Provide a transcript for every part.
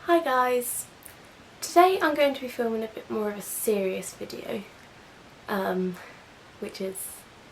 Hi guys! Today I'm going to be filming a bit more of a serious video, which is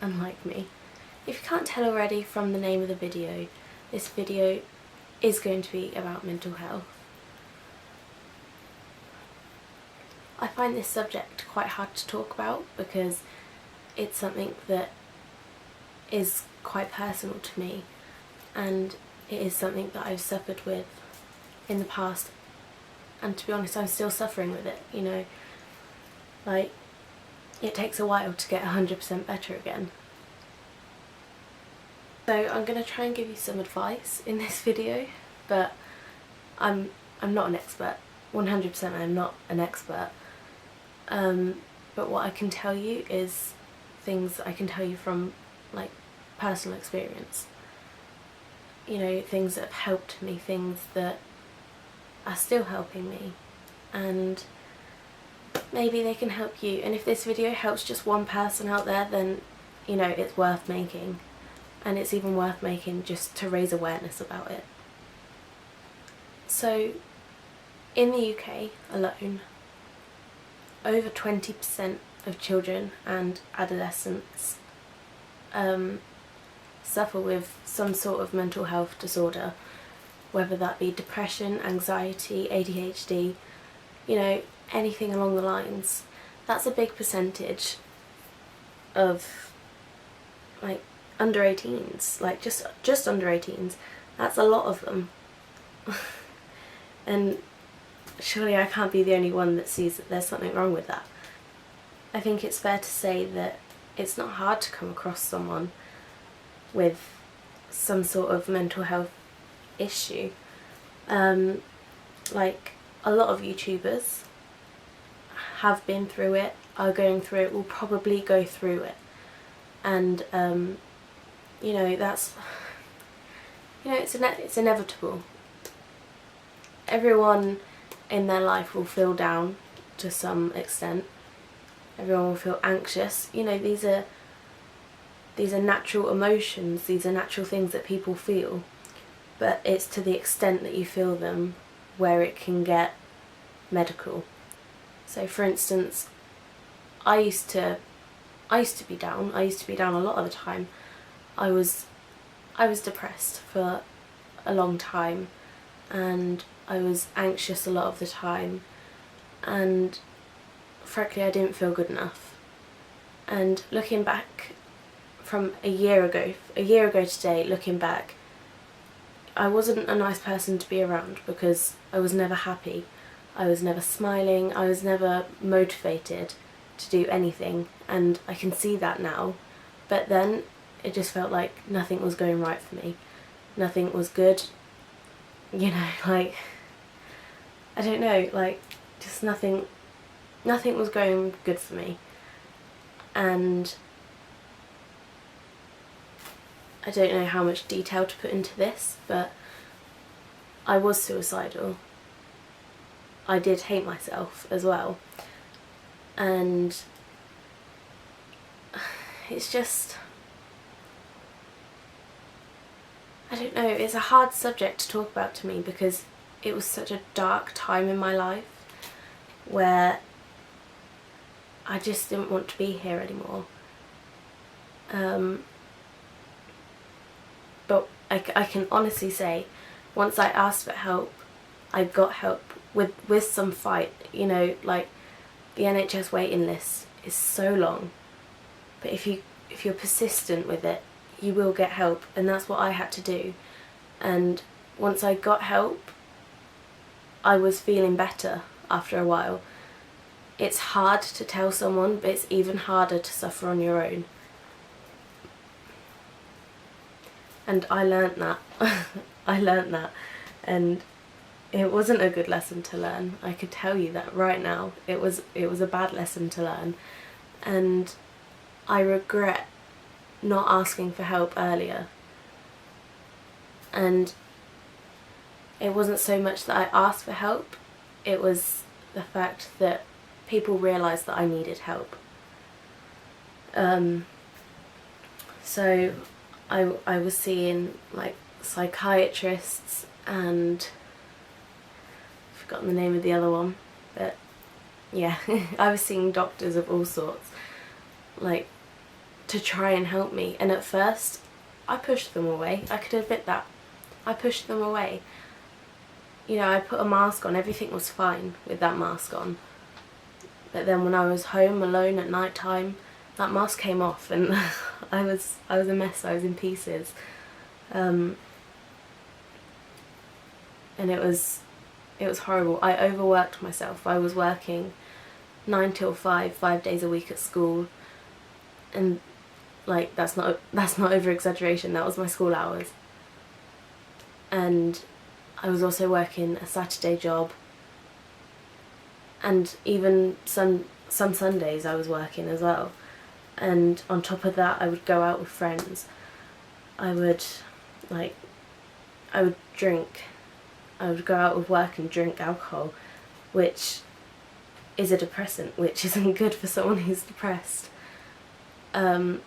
unlike me. If you can't tell already from the name of the video, this video is going to be about mental health. I find this subject quite hard to talk about because it's something that is quite personal to me, and it is something that I've suffered with in the past, and to be honest I'm still suffering with it, you know, like it takes a while to get 100% better again. So I'm going to try and give you some advice in this video, but I'm not an expert, 100% I'm not an expert, but what I can tell you is things I can tell you from like personal experience, you know, things that have helped me, things that are still helping me, and maybe they can help you. And if this video helps just one person out there, then you know it's worth making, and it's even worth making just to raise awareness about it. So in the UK alone, over 20% of children and adolescents suffer with some sort of mental health disorder, whether that be depression, anxiety, ADHD, you know, anything along the lines. That's a big percentage of like under 18s, like just under 18s. That's a lot of them. And surely I can't be the only one that sees that there's something wrong with that. I think it's fair to say that it's not hard to come across someone with some sort of mental health issue. Like a lot of YouTubers have been through it, are going through it, will probably go through it, and you know, that's, you know, it's inevitable. Everyone in their life will feel down to some extent. Everyone will feel anxious. You know, these are natural emotions, these are natural things that people feel, but it's to the extent that you feel them where it can get medical. So for instance, I used to be down. I used to be down a lot of the time. I was depressed for a long time, and I was anxious a lot of the time, and frankly I didn't feel good enough. And looking back from a year ago today, looking back, I wasn't a nice person to be around because I was never happy, I was never smiling, I was never motivated to do anything, and I can see that now. But then it just felt like nothing was going right for me, nothing was good, you know, like, I don't know, like just nothing was going good for me. And I don't know how much detail to put into this, but I was suicidal. I did hate myself as well, and it's just, I don't know, it's a hard subject to talk about to me because it was such a dark time in my life where I just didn't want to be here anymore. But I can honestly say, once I asked for help, I got help with some fight. You know, like the NHS waiting list is so long, but if you're persistent with it, you will get help, and that's what I had to do. And once I got help, I was feeling better after a while. It's hard to tell someone, but it's even harder to suffer on your own. And I learnt that. I learnt that, and it wasn't a good lesson to learn. I could tell you that right now. It was a bad lesson to learn, and I regret not asking for help earlier. And it wasn't so much that I asked for help, it was the fact that people realised that I needed help. So I was seeing like psychiatrists and forgotten the name of the other one, but yeah, I was seeing doctors of all sorts, like, to try and help me, and at first I pushed them away. I could admit that. I pushed them away. You know, I put a mask on, everything was fine with that mask on. But then when I was home alone at night time, that mask came off and I was a mess, I was in pieces. And it was horrible. I overworked myself. I was working 9 till 5, 5 days a week at school, and like that's not over exaggeration, that was my school hours. And I was also working a Saturday job, and even some Sundays I was working as well. And on top of that, I would go out with friends. I would drink. I would go out with work and drink alcohol, which is a depressant, which isn't good for someone who's depressed. So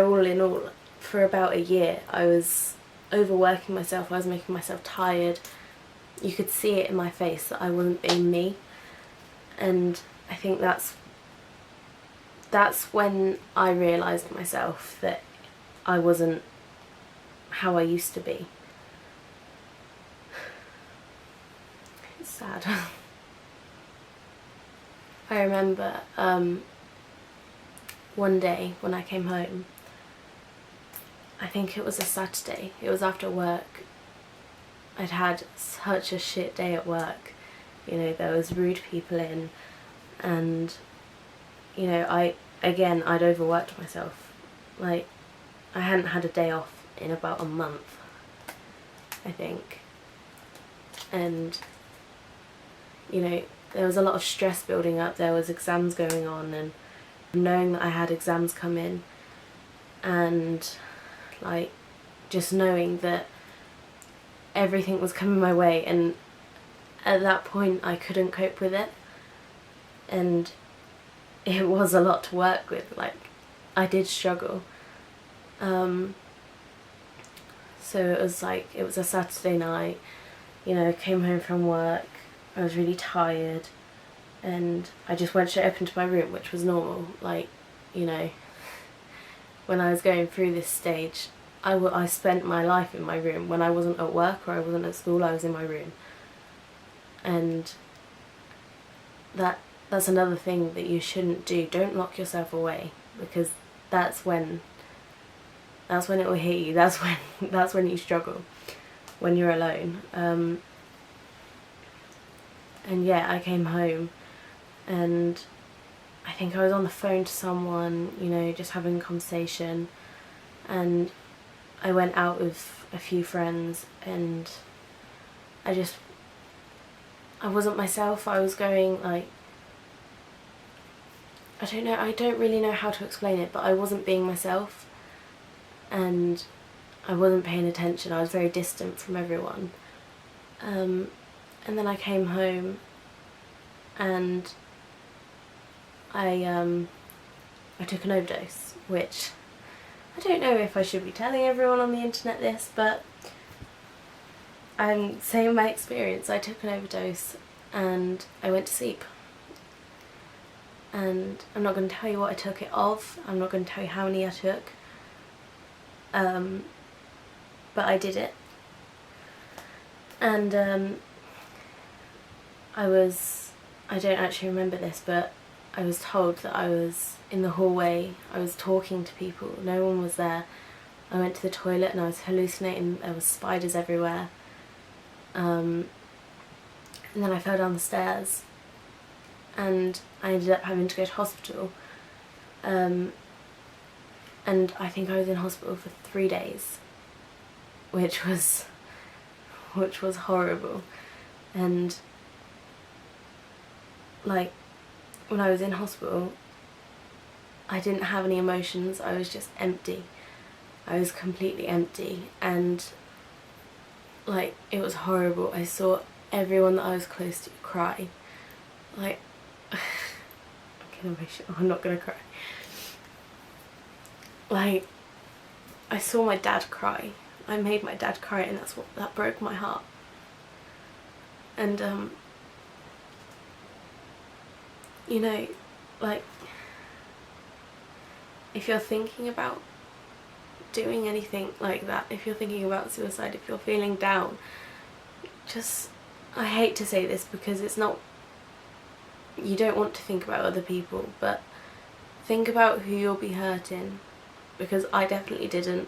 all in all, for about a year, I was overworking myself. I was making myself tired. You could see it in my face that I wasn't being me. And I think that's when I realised myself that I wasn't how I used to be. It's sad. I remember one day when I came home, I think it was a Saturday, it was after work. I'd had such a shit day at work. You know, there was rude people in, and you know, I'd overworked myself. Like, I hadn't had a day off in about a month, I think. And you know, there was a lot of stress building up. There was exams going on, and knowing that I had exams come in, and like just knowing that everything was coming my way, and at that point I couldn't cope with it, and it was a lot to work with. Like, I did struggle. So it was a Saturday night, you know, came home from work, I was really tired, and I just went straight up into my room, which was normal. Like, you know, when I was going through this stage, I spent my life in my room. When I wasn't at work or I wasn't at school, I was in my room. And that's another thing that you shouldn't do. Don't lock yourself away, because that's when it will hit you. That's when you struggle, when you're alone. And yeah, I came home, and I think I was on the phone to someone, you know, just having a conversation, and I went out with a few friends, and I wasn't myself. I was going, like, I don't really know how to explain it, but I wasn't being myself, and I wasn't paying attention. I was very distant from everyone. And then I came home, and I took an overdose, which I don't know if I should be telling everyone on the internet this, but I'm saying my experience. I took an overdose and I went to sleep. And I'm not going to tell you what I took it of. I'm not going to tell you how many I took. But I did it. And I don't actually remember this, but I was told that I was in the hallway, I was talking to people, no one was there. I went to the toilet and I was hallucinating, there was spiders everywhere. And then I fell down the stairs, and I ended up having to go to hospital. And I think I was in hospital for 3 days, which was horrible. And like, when I was in hospital, I didn't have any emotions. I was just empty. I was completely empty, and like, it was horrible. I saw everyone that I was close to cry. Like, I'm getting emotional. I'm not gonna cry. Like, I saw my dad cry. I made my dad cry, and that broke my heart. And you know, like, if you're thinking about doing anything like that, if you're thinking about suicide, if you're feeling down, just, I hate to say this because it's not, you don't want to think about other people, but think about who you'll be hurting, because I definitely didn't,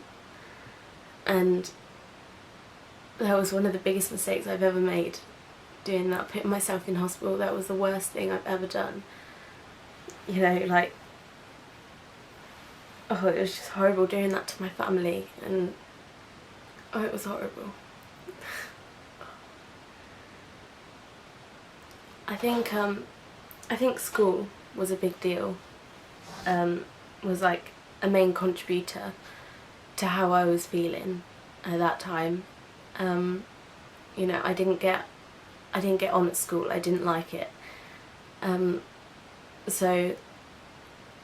and that was one of the biggest mistakes I've ever made, doing that, putting myself in hospital. That was the worst thing I've ever done. You know, like, oh, it was just horrible doing that to my family, and oh, it was horrible. I think school was a big deal, was like a main contributor to how I was feeling at that time. You know, I didn't get on at school. I didn't like it, so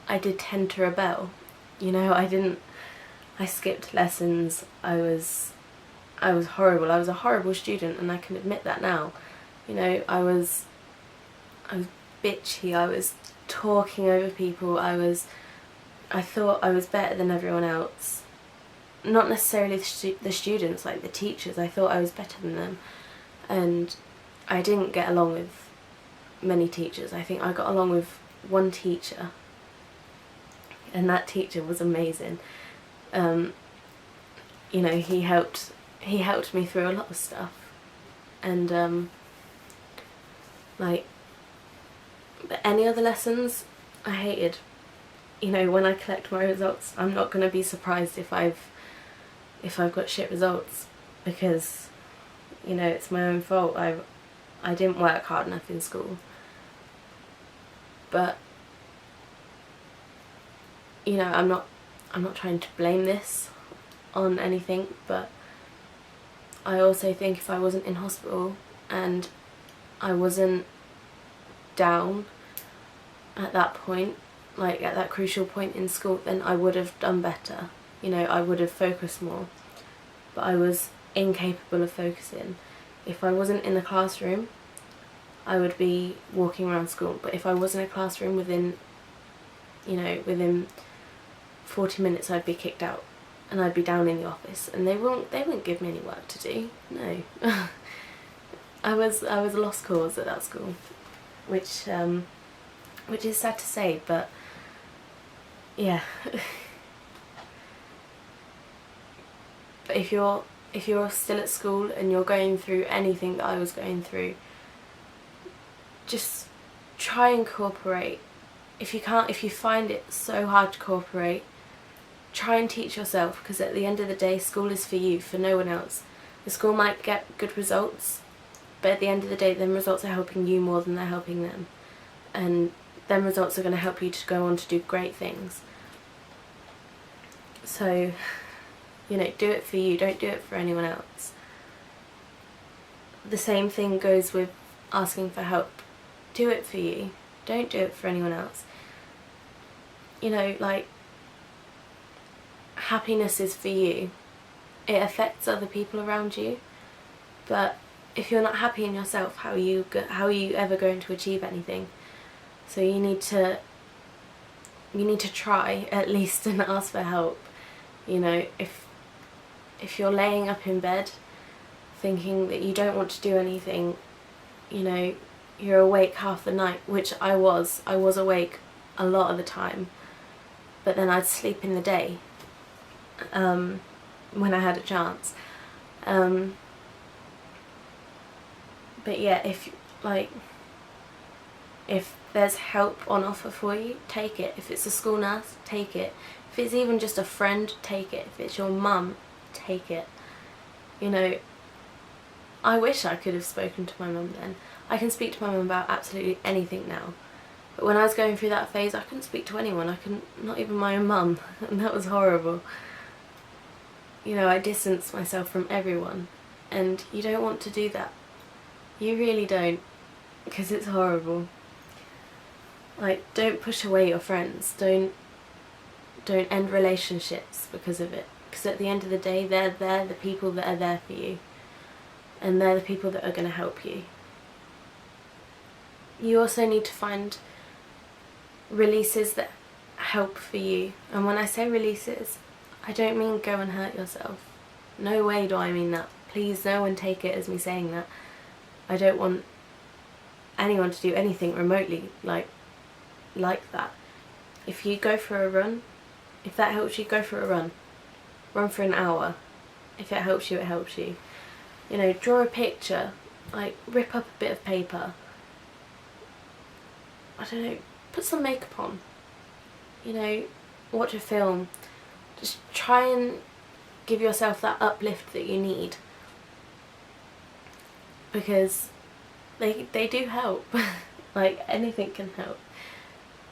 I did tend to rebel. You know, I skipped lessons. I was horrible. I was a horrible student, and I can admit that now. You know, I was bitchy. I was talking over people. I thought I was better than everyone else. Not necessarily the students, like the teachers. I thought I was better than them, and I didn't get along with many teachers. I think I got along with one teacher, and that teacher was amazing. You know, he helped me through a lot of stuff, and like, but any other lessons I hated. You know, when I collect my results, I'm not going to be surprised if I've got shit results, because, you know, it's my own fault. I didn't work hard enough in school. But, you know, I'm not trying to blame this on anything, but I also think if I wasn't in hospital and I wasn't down at that point, like at that crucial point in school, then I would have done better. You know, I would have focused more, but I was incapable of focusing. If I wasn't in the classroom, I would be walking around school, but if I was in a classroom, within 40 minutes I'd be kicked out, and I'd be down in the office, and they wouldn't give me any work to do. No. I was a lost cause at that school, which is sad to say, but yeah. But if you're still at school and you're going through anything that I was going through, just try and cooperate. If you find it so hard to cooperate, try and teach yourself, because at the end of the day, school is for you, for no one else. The school might get good results, but at the end of the day, them results are helping you more than they're helping them, and them results are going to help you to go on to do great things. So, you know, do it for you, don't do it for anyone else. The same thing goes with asking for help. Do it for you, don't do it for anyone else. You know, like, happiness is for you. It affects other people around you, but if you're not happy in yourself, how are you ever going to achieve anything? So you need to try at least and ask for help. You know, if you're laying up in bed thinking that you don't want to do anything, you know, you're awake half the night, which I was awake a lot of the time, but then I'd sleep in the day when I had a chance. But yeah, if there's help on offer for you, take it. If it's a school nurse, take it. If it's even just a friend, take it. If it's your mum, take it. You know, I wish I could have spoken to my mum then. I can speak to my mum about absolutely anything now. But when I was going through that phase, I couldn't speak to anyone. I couldn't, not even my own mum, and that was horrible. You know, I distanced myself from everyone, and you don't want to do that. You really don't, because it's horrible. Like, don't push away your friends. Don't end relationships because of it. Because at the end of the day, they're the people that are there for you, and they're the people that are going to help you. you also need to find releases that help for you. And when I say releases, I don't mean go and hurt yourself. No way do I mean that. Please, no one take it as me saying that. I don't want anyone to do anything remotely like that. If you go for a run, if that helps you, go for a run. Run for an hour. If it helps you, it helps you. You know, draw a picture, like rip up a bit of paper. I don't know, put some makeup on. You know, watch a film. Just try and give yourself that uplift that you need. Because they do help. Like, anything can help.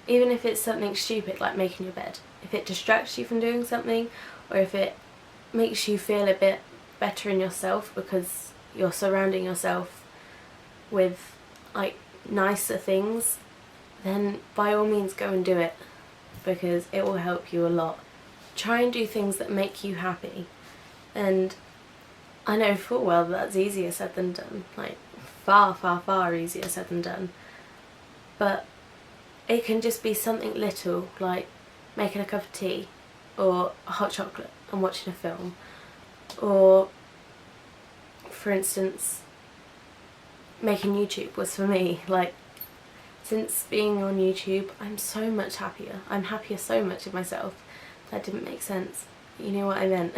Even if it's something stupid like making your bed. If it distracts you from doing something, or if it makes you feel a bit better in yourself because you're surrounding yourself with like nicer things, then by all means go and do it, because it will help you a lot. Try and do things that make you happy. And I know full well that's easier said than done, like far, far, far easier said than done. But it can just be something little, like making a cup of tea or a hot chocolate and watching a film. Or, for instance, making YouTube was for me. Like, since being on YouTube, I'm so much happier. I'm happier so much with myself. That didn't make sense. You know what I meant.